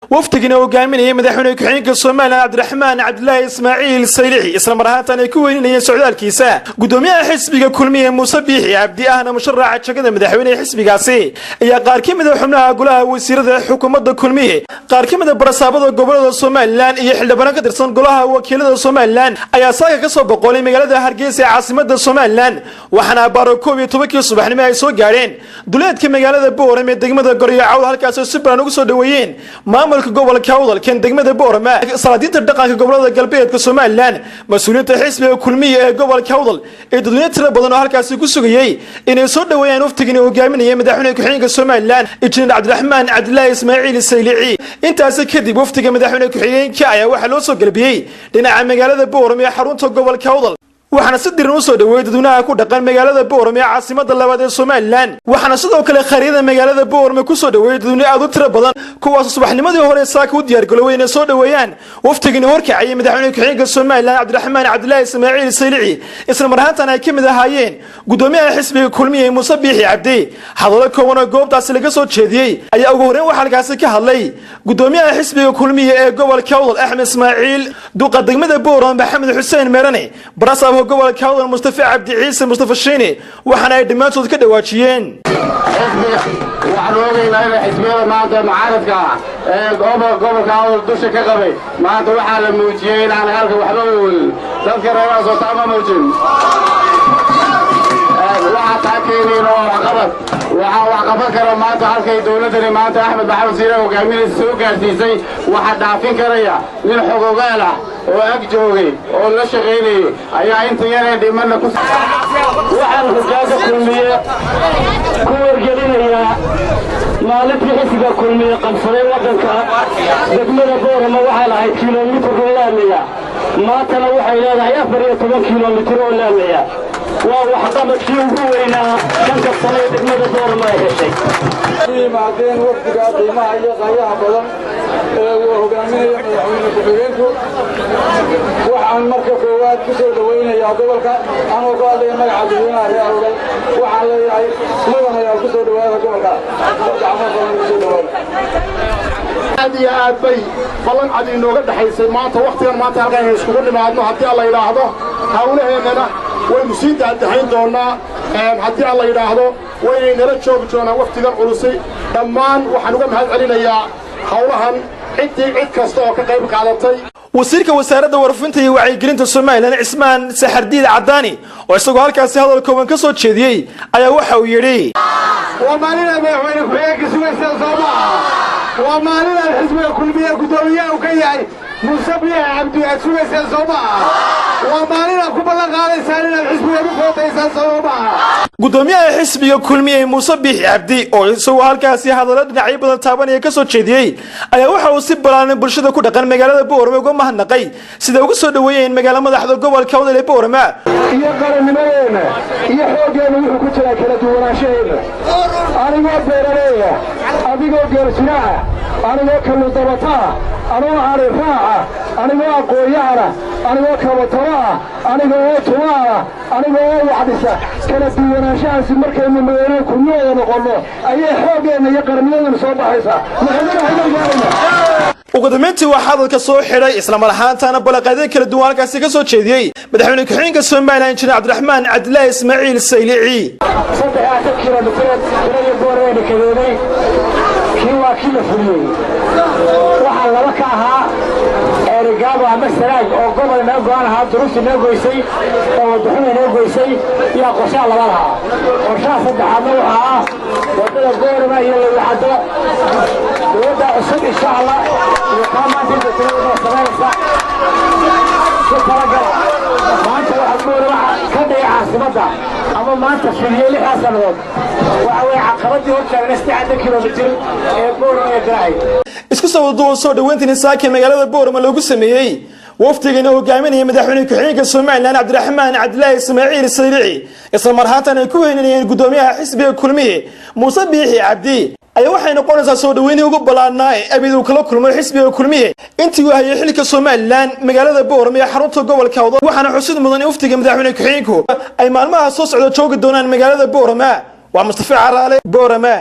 waftigina hogaaminayay madaxweyne ku-xigeenka Soomaaliland Cabdiraxmaan Cabdullaahi Ismaaciil Saylici isla marhaatan ay ku weynayeen socdaalkiisa gudoomiyaha xisbiga kulmiye Muuse Biixi Cabdi ahna musharaxa jagada madaxweynaha xisbigaasi ayaa qaar ka mid ah xubnaha golaha wasiirada xukuumadda kulmiye qaar ka mid ah barasaabada gobolada Soomaaliland iyo xildhibaan ka tirsan golaha wakiilada Soomaaliland ayaa saaga ka soo boqolay magaalada Hargeysa ee caasimadda Soomaaliland waxaana baaro 12 subaxnimo ay soo gaareen duleedka magaalada Boorame degmada Goryacawd halkaas oo si baan ugu soo dhaweeyeen maamulka gobolka Awdal kan degmada Boorame salaadiinta dhaqanka gobolada galbeedka Soomaaliland mas'uuliyiinta xisbiga kulmiye ee gobolka Awdal ee dadweyne tiro badan oo halkaas ku sugayay inay soo dhaweeyaan waftigina hogaaminaya madaxweyne ku-xigeenka Soomaaliland Injineer Cabdiraxmaan Cabdullaahi Ismaaciil Saylici intaas kadib waftiga madaxweyne ku-xigeenka ayaa waxa loo soo galbiyay dhinaca magaalada Boorame ee xarunta gobolka Awdal waxaana si diran u soo dhaweeyay dadweynaha ku dhaqan magaalada Boorame ee caasimadda labaad ee Soomaaliland waxaana sidoo kale khariidada magaalada Boorame ku soo dhaweeyay dadweyne aad u tiro badan kuwaas subaxnimadii hore saaka u diyaar galoway inay soo dhaweeyaan waftigina horkacay madaxweyne ku-xigeenka Soomaaliland Cabdiraxmaan Cabdullaahi Ismaaciil Saylici isla marhaatan ay kamid ahaayeen gudoomiyaha xisbiga kulmiye Muuse Biixi Cabdi hadallo kooban oo goobtaas laga soo jeediyay ayaa ugu horreyn waxa halkaas ka hadlay gudoomiyaha xisbiga kulmiye ee gobolka Awdal Axmed Ismaaciil duqa degmada Boorame Maxamed Xuseen Meerane barasaab gobolka Awdal Mustafa Cabdi Ciise Mustafa Shiine waxaana ay dhamaantood ka dhawaajiyeen xisbiga maanta mucaaradka ee gobolka Awdal dusha ka qabay maanta waxaa la muujiyay in aan halka waxba weyn dadka reer soo taama muujin waxa taakeenin oo wax qabad kara maanta halkay dawladani maanta Axmed Maxamed Siire hogaaminaysa soo gaarsiisay waxa dhaafin karaya nin xogogaal ah oo ag joogay oo la shaqeynay ayaa inta yareen dhimanna ku waxaan hoggaanka kulmiye ku wargelinaya maalintii xisbiga kulmiye qabsaday wadanka degmada Boorame waxay lahayd kiiloomitir laamiya maantana waxay leedahay 14 kiiloomitir oo laamiya waa wax qabadkii ugu weynaa shanka sano ee degmada Boorame ay heshay maadeen waqtiga qiimaha iyo qayaha badan ee uu hogaaminayo madaxweyne ku-xigeenku waxaan marka koowaad ku soo dhaweynayaa gobolka anoo ku hadlaya magaca dadweynaha reer Awdal waxaan leeyahay mudan ayaa ku soo dhawaada gobolka aad iyo aad bay ballan cad inooga dhaxaysay maanta waqtigan maanta halkan ay iskugu dhimaadno haddii alla yidhaahdo hawlaheennana waynu sii daadahayn doonaa haddii alla yidhaahdo waynay nala joogi doonaan waqtigan culusay dhammaan waxaan uga mahad celinayaa hawlahan cid kasta oo ka qayb qaadatay wasiirka wasaaradda warfinta iyo wacyigelinta Soomaaliland Cismaan Saxardiid Cadaani oo isagoo halkaas hadal kooban ka soo jeediyay ayaa waxa uu yiri waa maalin madaxweyne ku-xigeenka sugaysa Soomaaliya waa maalin xisbiga kulmiye gudoomiyaha uu ka yahay Muuse Biixi Cabdi sugaysa Soomaaliya waa maalin ku balan qaadaysan in xisbiga ku footaysan Soomaaliya gudoomiyaha xisbiga kulmiye Muuse Biixi Cabdi oo isagoo halkaas hadallo dhinacyo badan taabanaya ka soo jeediyay ayaa waxa uu si balaaran bulshada ku dhaqan magaalada Boorame uga mahadnaqay sida ugu soo dhaweeyeen magaalada madaxda gobolka Awdal ee Boorame iyo qarannimadeena iyo xoogeena wuxuu ku jiraa kala duwanaanshaheena anigoo beeraleeya adigoo geersinaa anigoo kallu dabata anigoo ari raaca anigoo aqooyahana anigoo kabataba anigoo tumaa anigoo wacdisa kala duwanaanshahaasi markaynu magaalada kulmiye noqono ayay xoogeena iyo qarannimadeena soo baxaysaa ugu dambeyntii waxaa hadalka soo xidhay isla marhaantana balaqaadyo kala duwan halkaasi ka soo jeediyey madaxweyne ku-xigeenka Soomaaliland Injineer Cabdiraxmaan Cabdullaahi Ismaaciil Saylici 3 kiiloomitir iyo Boorame kadeeday kii waa kii la fuliyay waxaa laba ka ahaa ergaabo ama saraag oo gobol noo go'an ahaa duruusi noo goysay oo wadaxuna noo goysay iyo qorshaha labaad qorshaha saddexaadna waxaa wadada Boorame iyo Lawacdo dowladda cusub insha Allah iyo kamaanta dowladda samaysa si talagal maanta waxa Boorame ka dhigay caasimadda ama maanta shiliyay 6 sanadood waxa way caqabadii hortaagan 6 kiiloomitir ee Boorame garay isku soo dhaweyntii saaka magaalada Boorame lagu sameeyay waftigina hogaaminaya madaxweyne ku-xigeenka Soomaaliland Cabdiraxmaan Cabdullaahi Ismaaciil Saylici isla marhaatan ay ku weynayeen gudoomiyaha xisbiga kulmiye Muuse Biixi Cabdi ayaa waxay noqonaysaa soo dhaweyntii ugu balaadnaa ee abid uu kala kulmay xisbiga kulmiye intii uu hayay xilka Soomaaliland magaalada Boorame ee xarunta gobolka Awdal waxaana xusid mudan in waftiga madaxweyne ku-xigeenku ay maalmaha soo socda joogi doonaan magaalada Boorame waa Mustafa Caraale Boorame